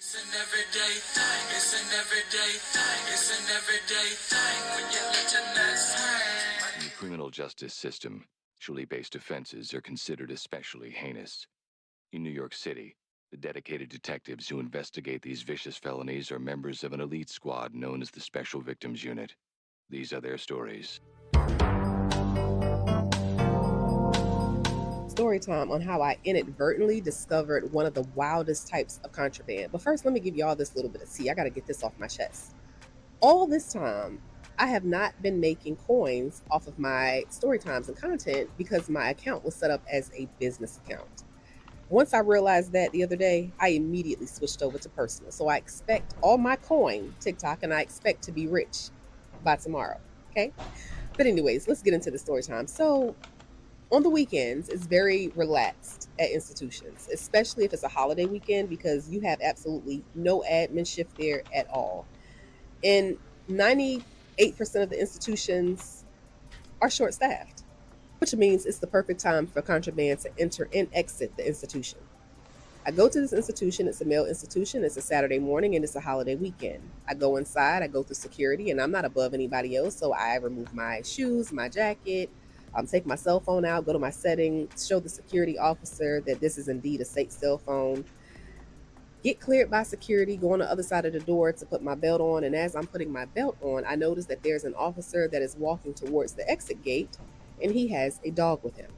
It's an everyday thing. It's an everyday thing. It's an everyday thing when you let your nuts hang. In the criminal justice system, sexually-based offenses are considered especially heinous. In New York City, the dedicated detectives who investigate these vicious felonies are members of an elite squad known as the Special Victims Unit. These are their stories. Story time on how I inadvertently discovered one of the wildest types of contraband. But first, let me give you all this little bit of tea. I got to get this off my chest. All this time, I have not been making coins off of my story times and content because my account was set up as a business account. Once I realized that the other day, I immediately switched over to personal. So I expect all my coin TikTok and I expect to be rich by tomorrow. Okay. But, anyways, let's get into the story time. So, on the weekends, it's very relaxed at institutions, especially if it's a holiday weekend because you have absolutely no admin shift there at all. And 98% of the institutions are short staffed, which means it's the perfect time for contraband to enter and exit the institution. I go to this institution, it's a male institution, it's a Saturday morning, and it's a holiday weekend. I go inside, I go through security, and I'm not above anybody else, so I remove my shoes, my jacket, take my cell phone out, go to my settings, show the security officer that this is indeed a safe cell phone, get cleared by security, go on the other side of the door to put my belt on, and as I'm putting my belt on, I notice that there's an officer that is walking towards the exit gate, and he has a dog with him.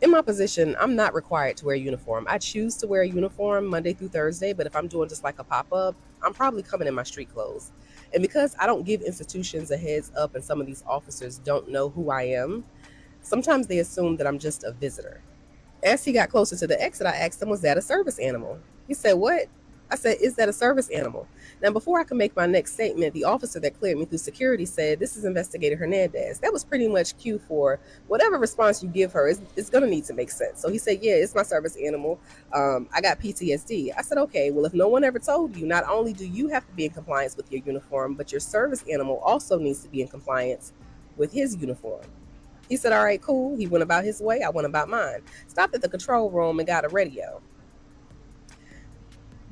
In my position, I'm not required to wear a uniform. I choose to wear a uniform Monday through Thursday, but if I'm doing just like a pop-up, I'm probably coming in my street clothes. And because I don't give institutions a heads up and some of these officers don't know who I am, sometimes they assume that I'm just a visitor. As he got closer to the exit, I asked him, was that a service animal? He said, what? I said, is that a service animal? Now, before I could make my next statement, the officer that cleared me through security said, this is Investigator Hernandez. That was pretty much cue for whatever response you give her. It's going to need to make sense. So he said, yeah, it's my service animal. I got PTSD. I said, okay, well, if no one ever told you, not only do you have to be in compliance with your uniform, but your service animal also needs to be in compliance with his uniform. He said, all right, cool. He went about his way. I went about mine. Stopped at the control room and got a radio.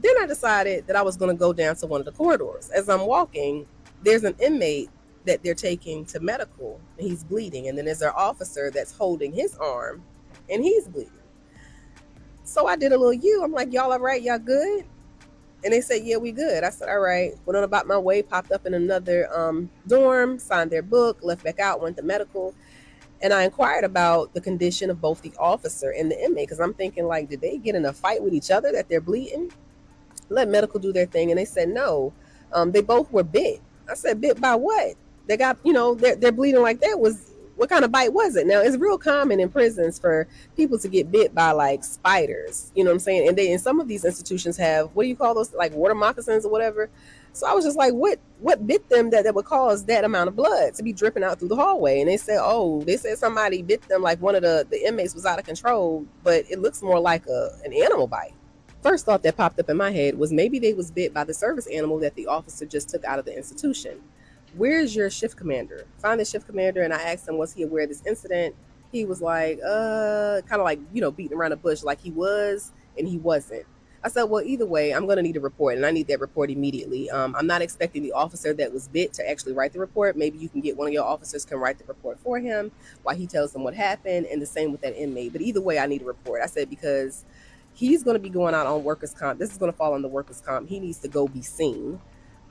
Then I decided that I was going to go down to one of the corridors. As I'm walking, there's an inmate that they're taking to medical, and he's bleeding. And then there's their officer that's holding his arm, and he's bleeding. So I did a little I'm like, y'all all right? Y'all good? And they said, yeah, we good. I said, all right. Went on about my way, popped up in another dorm, signed their book, left back out, went to medical. And I inquired about the condition of both the officer and the inmate because I'm thinking, like, did they get in a fight with each other that they're bleeding? Let medical do their thing. And they said, no, they both were bit. I said, bit by what? They got, they're bleeding like that. What kind of bite was it? Now, it's real common in prisons for people to get bit by like spiders, you know what I'm saying? And they, in some of these institutions have, what do you call those? Like water moccasins or whatever. So I was just like, what bit them that would cause that amount of blood to be dripping out through the hallway? And they said somebody bit them, like one of the inmates was out of control, but it looks more like an animal bite. First thought that popped up in my head was maybe they was bit by the service animal that the officer just took out of the institution. Where's your shift commander? Find the shift commander, and I asked him, was he aware of this incident? He was like, kind of like, beating around the bush like he was, and he wasn't. I said, well, either way, I'm going to need a report, and I need that report immediately. I'm not expecting the officer that was bit to actually write the report. Maybe you can get one of your officers can write the report for him while he tells them what happened, and the same with that inmate. But either way, I need a report. I said, because he's going to be going out on workers' comp. This is going to fall under workers' comp. He needs to go be seen.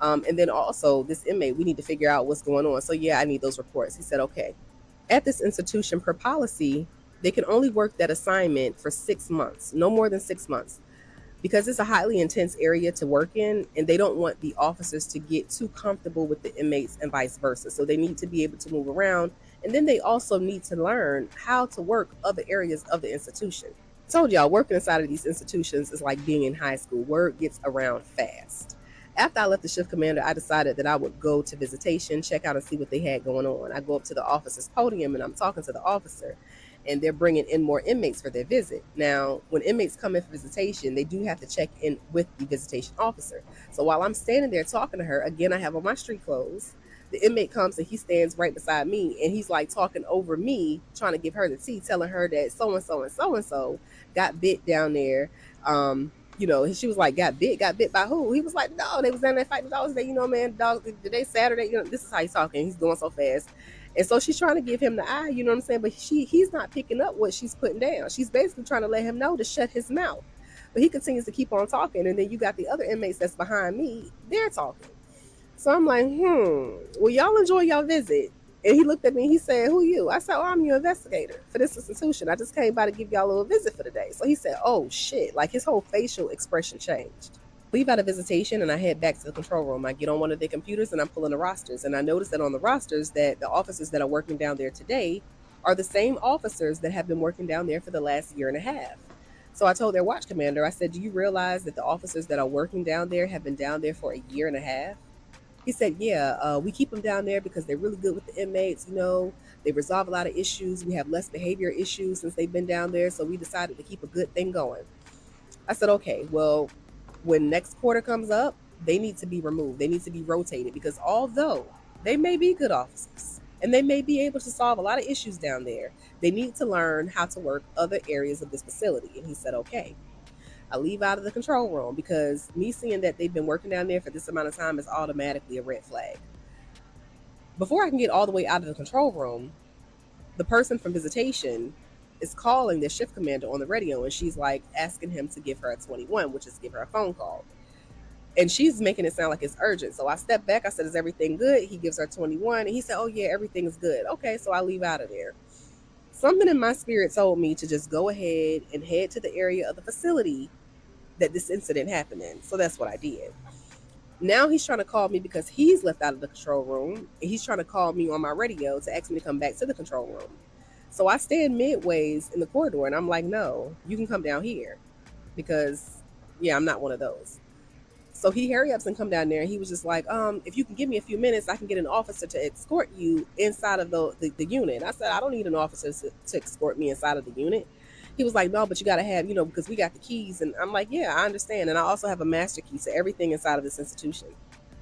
And then also this inmate, we need to figure out what's going on. So yeah, I need those reports. He said, okay. At this institution, per policy, they can only work that assignment for 6 months, no more than 6 months, because it's a highly intense area to work in, and they don't want the officers to get too comfortable with the inmates and vice versa. So they need to be able to move around. And then they also need to learn how to work other areas of the institution. I told y'all, working inside of these institutions is like being in high school. Word gets around fast. After I left the shift commander, I decided that I would go to visitation, check out and see what they had going on. I go up to the officer's podium and I'm talking to the officer, and they're bringing in more inmates for their visit. Now, when inmates come in for visitation, they do have to check in with the visitation officer. So while I'm standing there talking to her, again, I have on my street clothes. The inmate comes and he stands right beside me, and he's like talking over me, trying to give her the tea, telling her that so-and-so and so-and-so got bit down there. She was like, got bit by who? He was like, no, they was down there fighting dogs. They, man, dogs, today Saturday, this is how he's talking. He's going so fast. And so she's trying to give him the eye, you know what I'm saying? But he's not picking up what she's putting down. She's basically trying to let him know to shut his mouth. But he continues to keep on talking. And then you got the other inmates that's behind me, they're talking. So I'm like, well, y'all enjoy y'all visit. And he looked at me and he said, who you? I said, oh, I'm your investigator for this institution. I just came by to give y'all a little visit for the day. So he said, oh, shit. Like his whole facial expression changed. Leave out a visitation and I head back to the control room. I get on one of the computers and I'm pulling the rosters. And I noticed that on the rosters that the officers that are working down there today are the same officers that have been working down there for the last year and a half. So I told their watch commander, I said, do you realize that the officers that are working down there have been down there for a year and a half? He said, yeah, we keep them down there because they're really good with the inmates. They resolve a lot of issues. We have less behavior issues since they've been down there. So we decided to keep a good thing going. I said, okay, well, when next quarter comes up, they need to be removed. They need to be rotated because although they may be good officers and they may be able to solve a lot of issues down there, they need to learn how to work other areas of this facility. And he said, okay. I leave out of the control room because me seeing that they've been working down there for this amount of time is automatically a red flag. Before I can get all the way out of the control room, the person from visitation is calling their shift commander on the radio, and she's like asking him to give her a 21, which is give her a phone call. And she's making it sound like it's urgent. So I stepped back. I said, is everything good? He gives her 21. And he said, oh, yeah, everything is good. Okay, so I leave out of there. Something in my spirit told me to just go ahead and head to the area of the facility that this incident happened in. So that's what I did. Now he's trying to call me because he's left out of the control room. And he's trying to call me on my radio to ask me to come back to the control room. So I stand midways in the corridor and I'm like, no, you can come down here because, yeah, I'm not one of those. So he hurry ups and come down there. And he was just like, if you can give me a few minutes, I can get an officer to escort you inside of the unit. And I said, I don't need an officer to escort me inside of the unit. He was like, no, but you got to have, because we got the keys. And I'm like, yeah, I understand. And I also have a master key to everything inside of this institution.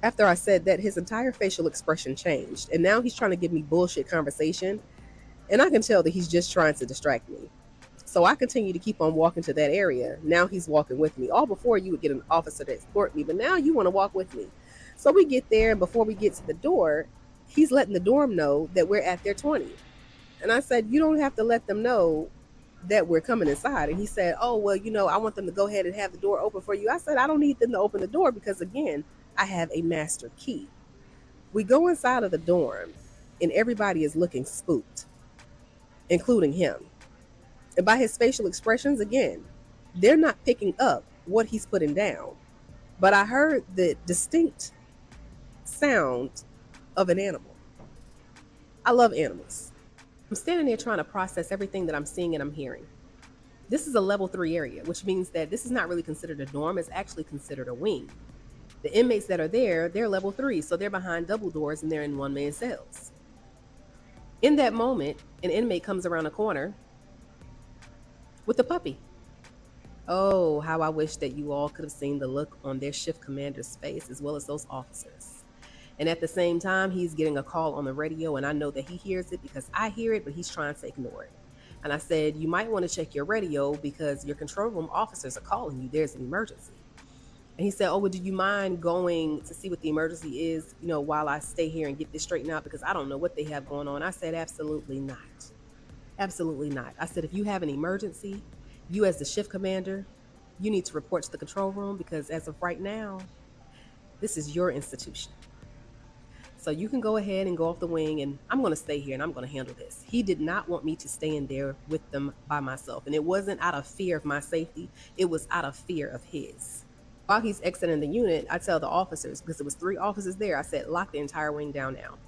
After I said that, his entire facial expression changed. And now he's trying to give me bullshit conversation. And I can tell that he's just trying to distract me. So I continue to keep on walking to that area. Now he's walking with me. All before you would get an officer to escort me, but now you want to walk with me. So we get there, and before we get to the door, he's letting the dorm know that we're at their 20. And I said, you don't have to let them know that we're coming inside. And he said, oh, well, I want them to go ahead and have the door open for you. I said, I don't need them to open the door because, again, I have a master key. We go inside of the dorm, and everybody is looking spooked, including him. And by his facial expressions, again, they're not picking up what he's putting down. But I heard the distinct sound of an animal. I love animals. I'm standing there trying to process everything that I'm seeing and I'm hearing. This is a level 3 area, which means that this is not really considered a dorm. It's actually considered a wing. The inmates that are there, they're level 3, so they're behind double doors and they're in one-man cells. In that moment, an inmate comes around a corner with a puppy. Oh, how I wish that you all could have seen the look on their shift commander's face as well as those officers. And at the same time, he's getting a call on the radio, and I know that he hears it because I hear it, but he's trying to ignore it. And I said, you might want to check your radio because your control room officers are calling you. There's an emergency. And he said, oh, well, do you mind going to see what the emergency is, while I stay here and get this straightened out because I don't know what they have going on. I said, absolutely not. Absolutely not. I said, if you have an emergency, you as the shift commander, you need to report to the control room because as of right now, this is your institution. So you can go ahead and go off the wing and I'm going to stay here and I'm going to handle this. He did not want me to stay in there with them by myself. And it wasn't out of fear of my safety. It was out of fear of his. While he's exiting the unit, I tell the officers, because there was 3 officers there, I said, lock the entire wing down now.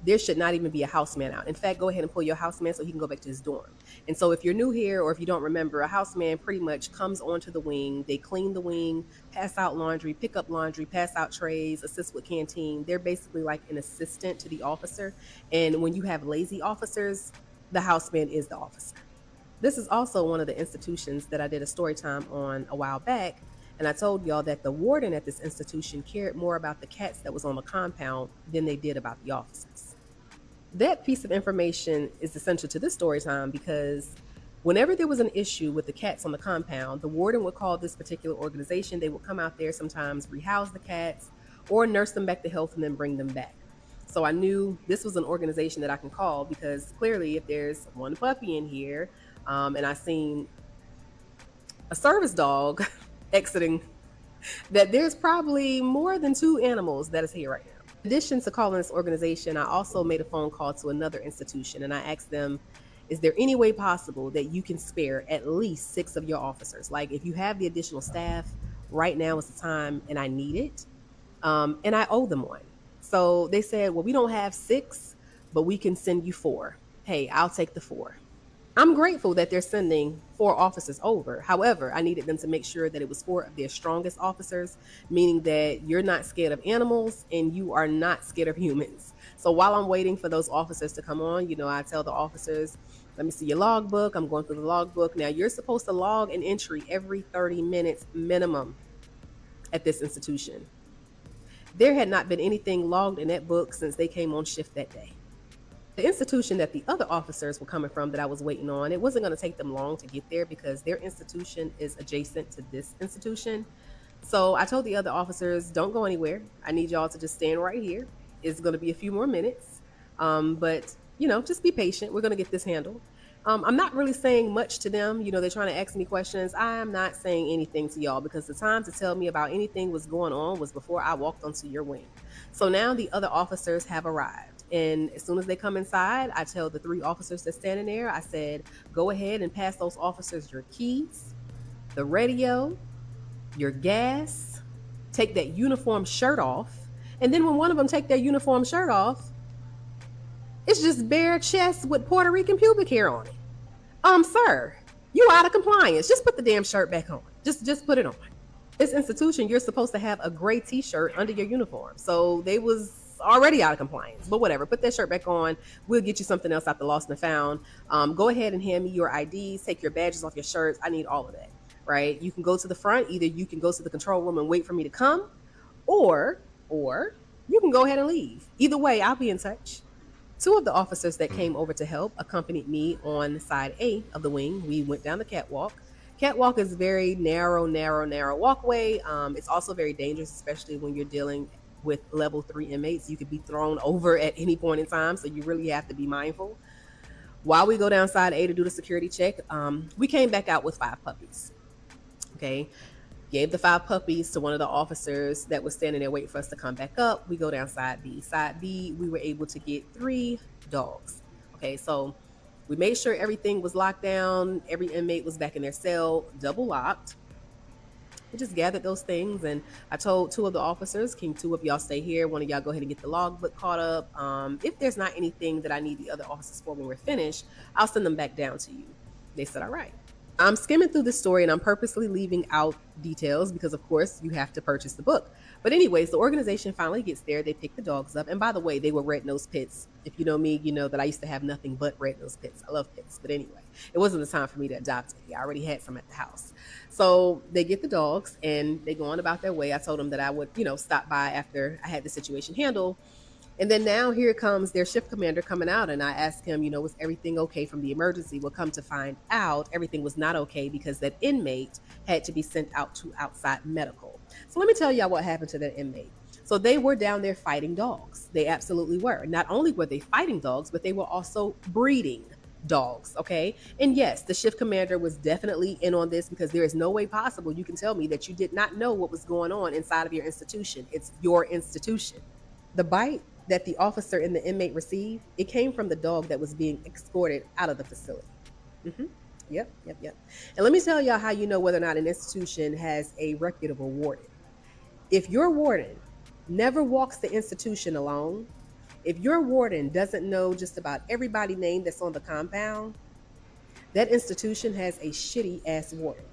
There should not even be a houseman out. In fact, go ahead and pull your houseman so he can go back to his dorm. And so if you're new here or if you don't remember, a houseman pretty much comes onto the wing. They clean the wing, pass out laundry, pick up laundry, pass out trays, assist with canteen. They're basically like an assistant to the officer. And when you have lazy officers, the houseman is the officer. This is also one of the institutions that I did a story time on a while back. And I told y'all that the warden at this institution cared more about the cats that was on the compound than they did about the officers. That piece of information is essential to this story time because Whenever there was an issue with the cats on the compound, the warden would call this particular organization. They would come out there, sometimes rehouse the cats or nurse them back to health and then bring them back. So I knew this was an organization that I can call, because clearly if there's one puppy in here, and I seen a service dog exiting, that there's probably more than 2 animals that is here right now. In addition to calling this organization, I also made a phone call to another institution, and I asked them, is there any way possible that you can spare at least 6 of your officers? Like, if you have the additional staff, right now is the time and I need it. And I owe them one. So they said, well, we don't have 6, but we can send you 4. Hey, I'll take the 4. I'm grateful that they're sending 4 officers over. However, I needed them to make sure that it was 4 of their strongest officers, meaning that you're not scared of animals and you are not scared of humans. So while I'm waiting for those officers to come on, I tell the officers, let me see your logbook. I'm going through the logbook. Now, you're supposed to log an entry every 30 minutes minimum at this institution. There had not been anything logged in that book since they came on shift that day. The institution that the other officers were coming from that I was waiting on, it wasn't going to take them long to get there because their institution is adjacent to this institution. So I told the other officers, don't go anywhere. I need y'all to just stand right here. It's going to be a few more minutes. But just be patient. We're going to get this handled. I'm not really saying much to them. They're trying to ask me questions. I am not saying anything to y'all because the time to tell me about anything was going on was before I walked onto your wing. So now the other officers have arrived. And as soon as they come inside, I tell the 3 officers that's standing there, I said, go ahead and pass those officers your keys, the radio, your gas, take that uniform shirt off. And then when one of them take their uniform shirt off, it's just bare chest with Puerto Rican pubic hair on it. Sir, you out of compliance. Just put the damn shirt back on. Just put it on. This institution, you're supposed to have a gray t-shirt under your uniform. So they was already out of compliance, but whatever. Put that shirt back on. We'll get you something else out the lost and found. Go ahead and hand me your IDs. Take your badges off your shirts. I need all of that, right? You can go to the front. Either you can go to the control room and wait for me to come, or you can go ahead and leave. Either way, I'll be in touch. 2 of the officers that came over to help accompanied me on side A of the wing. We went down the catwalk. Catwalk is very narrow walkway. It's also very dangerous, especially when you're dealing with level 3 inmates. You could be thrown over at any point in time, so you really have to be mindful. While we go down side A to do the security check, we came back out with 5 puppies. Okay. Gave the 5 puppies to one of the officers that was standing there waiting for us to come back up. We go down side B. Side B, we were able to get 3 dogs. Okay, so we made sure everything was locked down. Every inmate was back in their cell, double locked. We just gathered those things, and I told 2 of the officers, can 2 of y'all stay here? One of y'all go ahead and get the logbook caught up. If there's not anything that I need the other officers for when we're finished, I'll send them back down to you. They said, all right. I'm skimming through the story and I'm purposely leaving out details because, of course, you have to purchase the book. But anyways, the organization finally gets there. They pick the dogs up. And by the way, they were red-nosed pits. If you know me, you know that I used to have nothing but red-nosed pits. I love pits. But anyway, it wasn't the time for me to adopt any. I already had some at the house. So they get the dogs and they go on about their way. I told them that I would, stop by after I had the situation handled. And then now here comes their shift commander coming out, and I asked him, was everything okay from the emergency? Well, come to find out, everything was not okay because that inmate had to be sent out to outside medical. So let me tell y'all what happened to that inmate. So they were down there fighting dogs. They absolutely were. Not only were they fighting dogs, but they were also breeding dogs, okay? And yes, the shift commander was definitely in on this because there is no way possible you can tell me that you did not know what was going on inside of your institution. It's your institution. The bite that the officer and the inmate received, it came from the dog that was being escorted out of the facility. Yep. And let me tell y'all how you know whether or not an institution has a reputable warden. If your warden never walks the institution alone, if your warden doesn't know just about everybody's name that's on the compound, that institution has a shitty ass warden.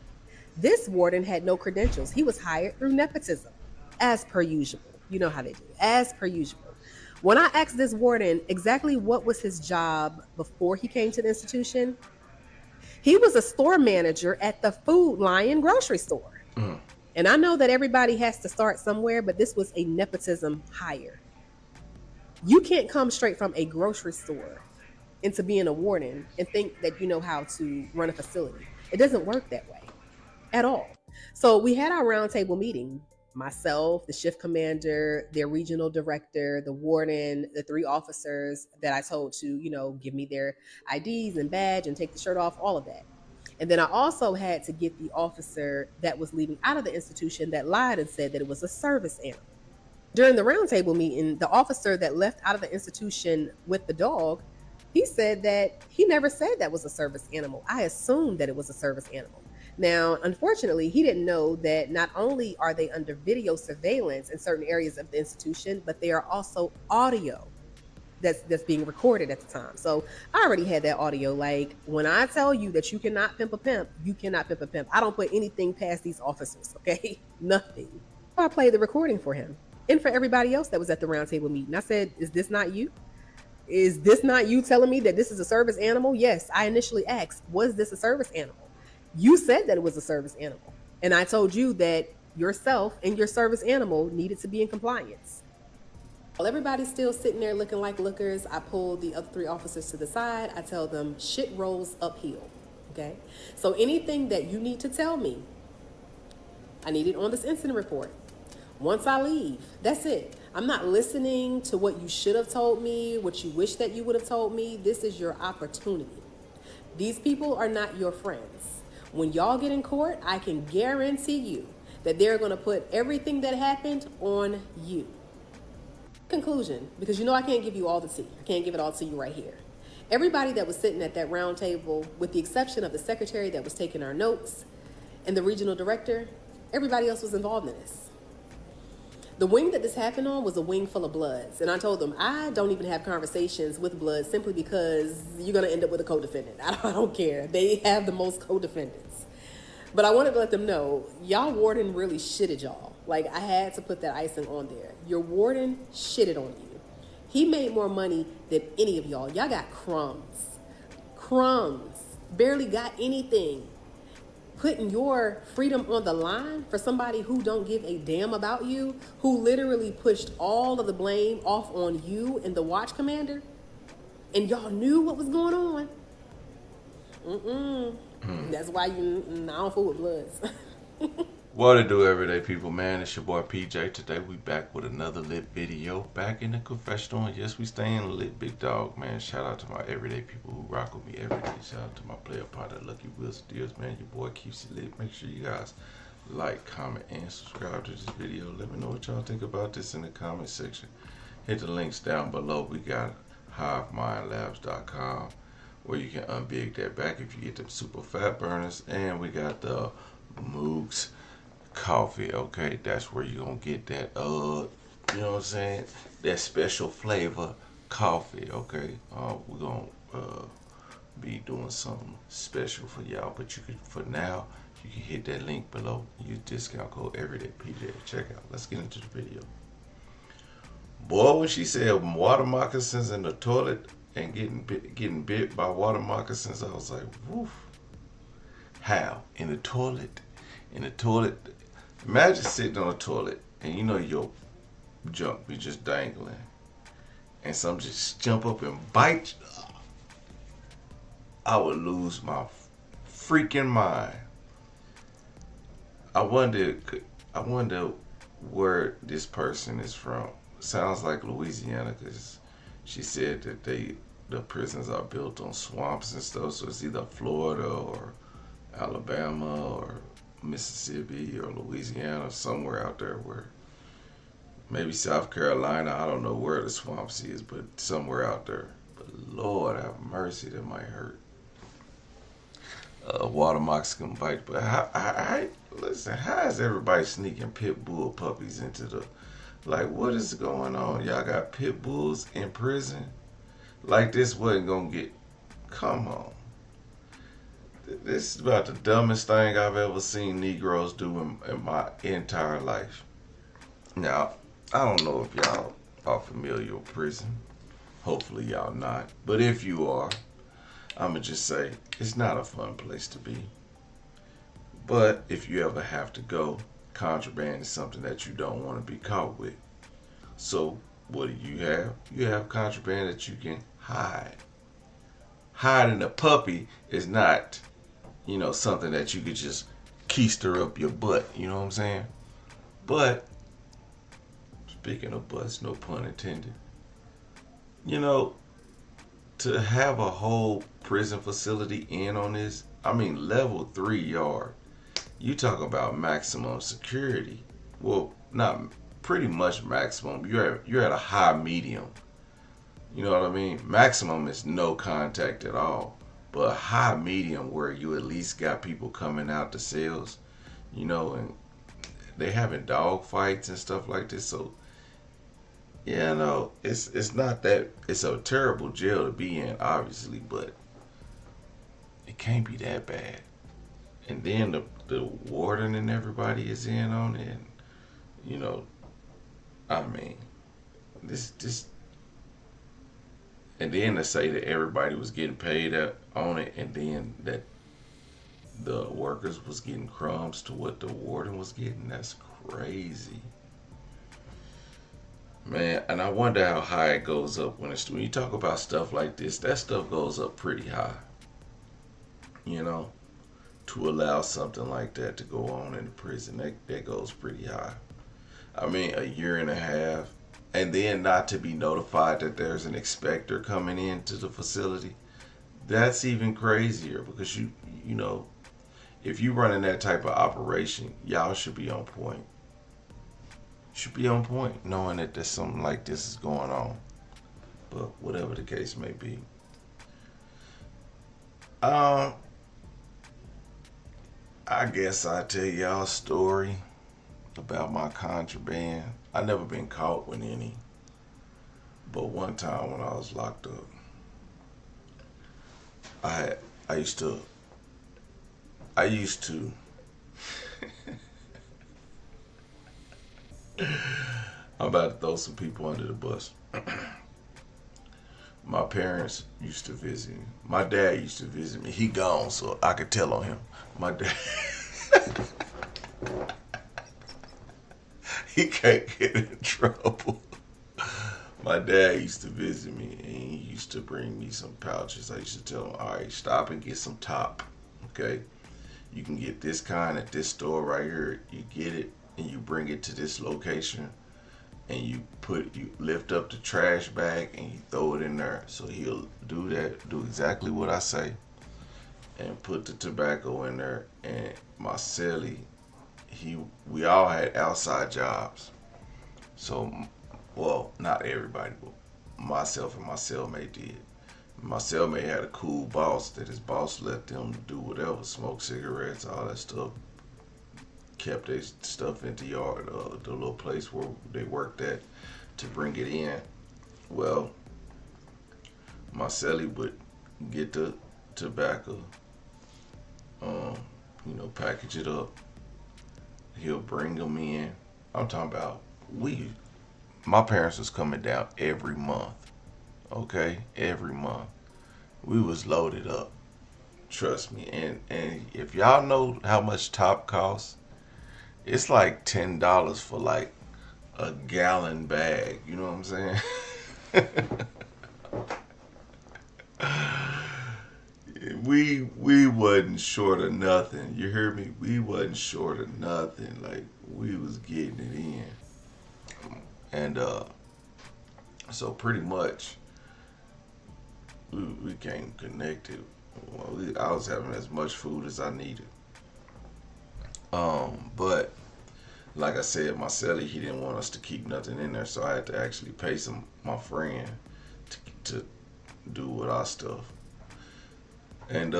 This warden had no credentials. He was hired through nepotism, as per usual. You know how they do, as per usual. When I asked this warden exactly what was his job before he came to the institution, he was a store manager at the Food Lion grocery store. And I know that everybody has to start somewhere, but this was a nepotism hire. You can't come straight from a grocery store into being a warden and think that you know how to run a facility. It doesn't work that way at all. So we had our roundtable meeting. Myself, the shift commander, their regional director, the warden, the 3 officers that I told to, give me their IDs and badge and take the shirt off, all of that. And then I also had to get the officer that was leaving out of the institution that lied and said that it was a service animal. During the roundtable meeting, the officer that left out of the institution with the dog, he said that he never said that was a service animal. I assumed that it was a service animal. Now, unfortunately, he didn't know that not only are they under video surveillance in certain areas of the institution, but they are also audio that's being recorded at the time. So I already had that audio. Like, when I tell you that you cannot pimp a pimp, you cannot pimp a pimp. I don't put anything past these officers, okay? Nothing. I played the recording for him and for everybody else that was at the roundtable meeting. I said, is this not you? Is this not you telling me that this is a service animal? Yes, I initially asked, was this a service animal? You said that it was a service animal. And I told you that yourself and your service animal needed to be in compliance. While everybody's still sitting there looking like lookers, I pull the other 3 officers to the side. I tell them, shit rolls uphill, okay? So anything that you need to tell me, I need it on this incident report. Once I leave, that's it. I'm not listening to what you should have told me, what you wish that you would have told me. This is your opportunity. These people are not your friends. When y'all get in court, I can guarantee you that they're going to put everything that happened on you. Conclusion, because I can't give you all the tea. I can't give it all to you right here. Everybody that was sitting at that round table, with the exception of the secretary that was taking our notes and the regional director, everybody else was involved in this. The wing that this happened on was a wing full of Bloods. And I told them, I don't even have conversations with Bloods simply because you're going to end up with a co-defendant. I don't care. They have the most co-defendants. But I wanted to let them know, y'all warden really shitted y'all. Like, I had to put that icing on there. Your warden shitted on you. He made more money than any of y'all. Y'all got crumbs. Crumbs. Barely got anything. Putting your freedom on the line for somebody who don't give a damn about you, who literally pushed all of the blame off on you and the watch commander, and y'all knew what was going on. That's why I don't fool with Bloods. What to do, everyday people, man? It's your boy PJ. Today we back with another lit video. Back in the confessional, and yes, we staying lit, big dog, man. Shout out to my everyday people who rock with me every day. Shout out to my player partner, Lucky Will Steers, man. Your boy keeps it lit. Make sure you guys like, comment, and subscribe to this video. Let me know what y'all think about this in the comment section. Hit the links down below. We got HiveMindLabs.com, where you can unbig that back if you get them super fat burners, and we got the Moogs coffee. Okay, that's where you're gonna get that you know what I'm saying, that special flavor coffee. Okay, we're gonna be doing something special for y'all, but you can, for now, you can hit that link below, use discount code everydaypj at checkout. Let's get into the video. Boy, when she said water moccasins in the toilet and getting bit by water moccasins, I was like, woof. How? In the toilet? In the toilet? Imagine sitting on a toilet and your junk be just dangling and some just jump up and bite you. I would lose my freaking mind. I wonder where this person is from. Sounds like Louisiana, because she said that the prisons are built on swamps and stuff, so it's either Florida or Alabama or Mississippi or Louisiana, somewhere out there, where maybe South Carolina, I don't know where the swamps is, but somewhere out there. But Lord have mercy, that might hurt. Water moccasin bite. But listen, how is everybody sneaking pit bull puppies into the, like, what is going on? Y'all got pit bulls in prison? Like, this wasn't gonna get, come on. This is about the dumbest thing I've ever seen Negroes do in my entire life. Now, I don't know if y'all are familiar with prison. Hopefully y'all not. But if you are, I'ma just say, it's not a fun place to be. But if you ever have to go, contraband is something that you don't want to be caught with. So what do you have? You have contraband that you can hide. hiding a puppy is not, something that you could just keister up your butt. You know what I'm saying? But speaking of butts, no pun intended. You know, to have a whole prison facility in on this, I mean, level 3 yard. You talk about maximum security. Well, not pretty much maximum. You're at a high medium. You know what I mean? Maximum is no contact at all. But high medium where you at least got people coming out the cells, and they having dog fights and stuff like this. So yeah, no, it's not that it's a terrible jail to be in, obviously, but it can't be that bad. And then the warden and everybody is in on it. And, you know, I mean, this, and then to say that everybody was getting paid on it, and then that the workers was getting crumbs to what the warden was getting, that's crazy. Man, and I wonder how high it goes up when you talk about stuff like this, that stuff goes up pretty high, to allow something like that to go on in the prison. That goes pretty high. I mean, a year and a half, and then not to be notified that there's an inspector coming into the facility. That's even crazier because if you running that type of operation, y'all should be on point. Should be on point, knowing that there's something like this is going on. But whatever the case may be. I guess I'll tell y'all a story about my contraband. I never been caught with any. But one time when I was locked up, I used to I'm about to throw some people under the bus. My parents used to visit me. My dad used to visit me. He gone, so I could tell on him. My dad, he can't get in trouble. My dad used to visit me, and he used to bring me some pouches. I used to tell him, all right, stop and get some top, okay? You can get this kind at this store right here. You get it, and you bring it to this location, and you lift up the trash bag and you throw it in there. So he'll do exactly what I say, and put the tobacco in there. And my cellie, we all had outside jobs. So, well, not everybody, but myself and my cellmate did. My cellmate had a cool boss that his boss let them do whatever, smoke cigarettes, all that stuff. Kept their stuff in the yard, the little place where they worked at, to bring it in. Well, my cellie would get the tobacco, package it up. He'll bring them in. I'm talking about my parents was coming down every month, okay? Every month. We was loaded up, trust me. And if y'all know how much top costs, it's like $10 for like a gallon bag. You know what I'm saying? we wasn't short of nothing. You hear me? We wasn't short of nothing. Like, we was getting it in. And so pretty much we came connected. Well, I was having as much food as I needed. But like I said, my cellie, he didn't want us to keep nothing in there, so I had to actually pay my friend to do with our stuff. And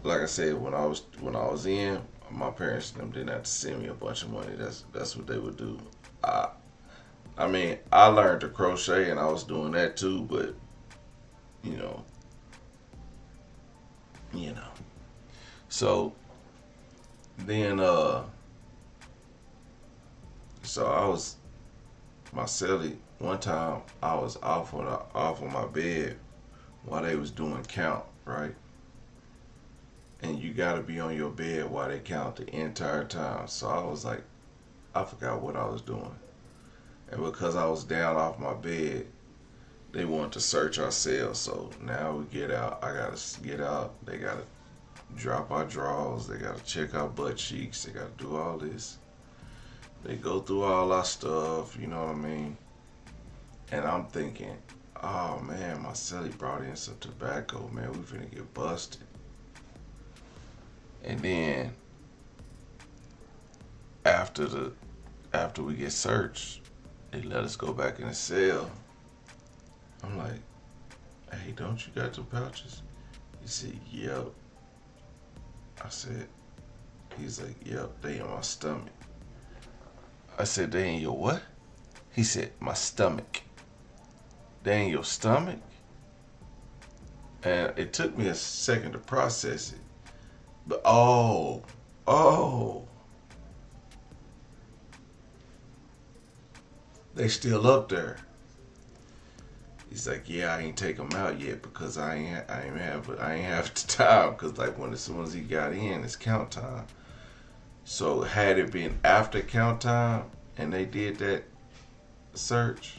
like I said, when I was in, my parents them didn't have to send me a bunch of money. That's what they would do. I mean, I learned to crochet, and I was doing that too, but you know. So then so my cellie, one time I was off on my bed while they was doing count, right? And you gotta be on your bed while they count the entire time. So I was like, I forgot what I was doing. And because I was down off my bed, they want to search our cells. So now we get out. I gotta get out. They gotta drop our drawers. They gotta check our butt cheeks. They gotta do all this. They go through all our stuff. You know what I mean? And I'm thinking, oh man, my cellie brought in some tobacco. Man, we finna get busted. And then after we get searched, they let us go back in the cell. I'm like, hey, don't you got them pouches? He said, yep. I said, he's like, yep, they in my stomach. I said, they in your what? He said, my stomach. They in your stomach? And it took me a second to process it. But oh. They still up there. He's like, yeah, I ain't take them out yet because I ain't have the time. Cause like as soon as he got in, it's count time. So had it been after count time and they did that search,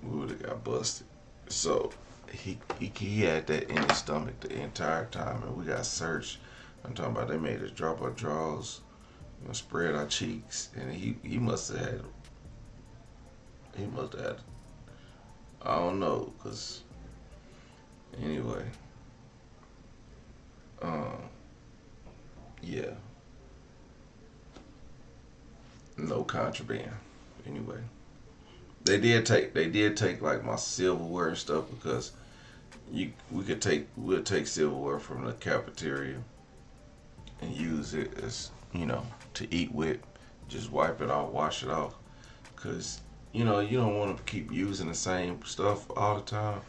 we would have got busted. So he had that in his stomach the entire time, and we got searched. I'm talking about they made us drop our drawers, spread our cheeks, and he must have had. I don't know, cause anyway, yeah, no contraband. Anyway, they did take like my silverware and stuff because we'll take silverware from the cafeteria and use it as to eat with. Just wipe it off, wash it off, cause you don't want to keep using the same stuff all the time.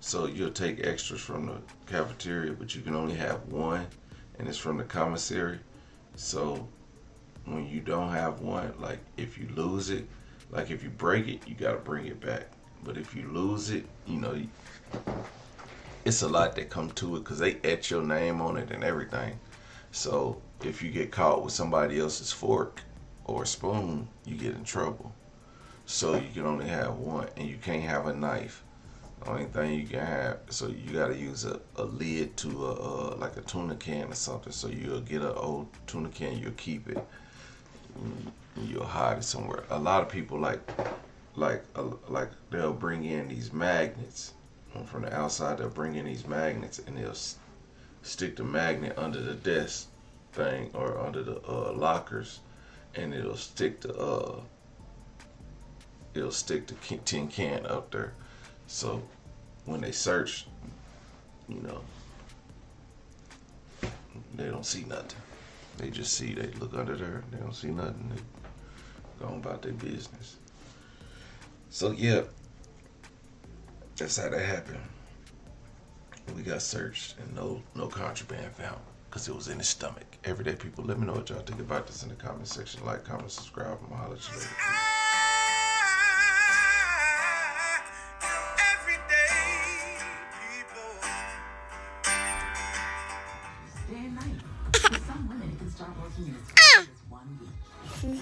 So you'll take extras from the cafeteria, but you can only have one, and it's from the commissary. So when you don't have one, like if you lose it, like if you break it, you gotta bring it back. But if you lose it, it's a lot that come to it because they etch your name on it and everything. So if you get caught with somebody else's fork or spoon, you get in trouble. So you can only have one, and you can't have a knife. The only thing you can have, so you gotta use a lid to like a tuna can or something. So you'll get an old tuna can, you'll keep it, and you'll hide it somewhere. A lot of people like they'll bring in these magnets from the outside. They'll bring in these magnets, and they'll stick the magnet under the desk thing or under the lockers, and it'll stick the tin can up there. So when they search, they don't see nothing. They look under there, they don't see nothing. They go about their business. So yeah, that's how that happened. We got searched and no contraband found because it was in his stomach. Everyday people, let me know what y'all think about this in the comment section. Like, comment, subscribe. I'm gonna holler at you later. Day and night. For some women, it can start working in as fast as 1 week.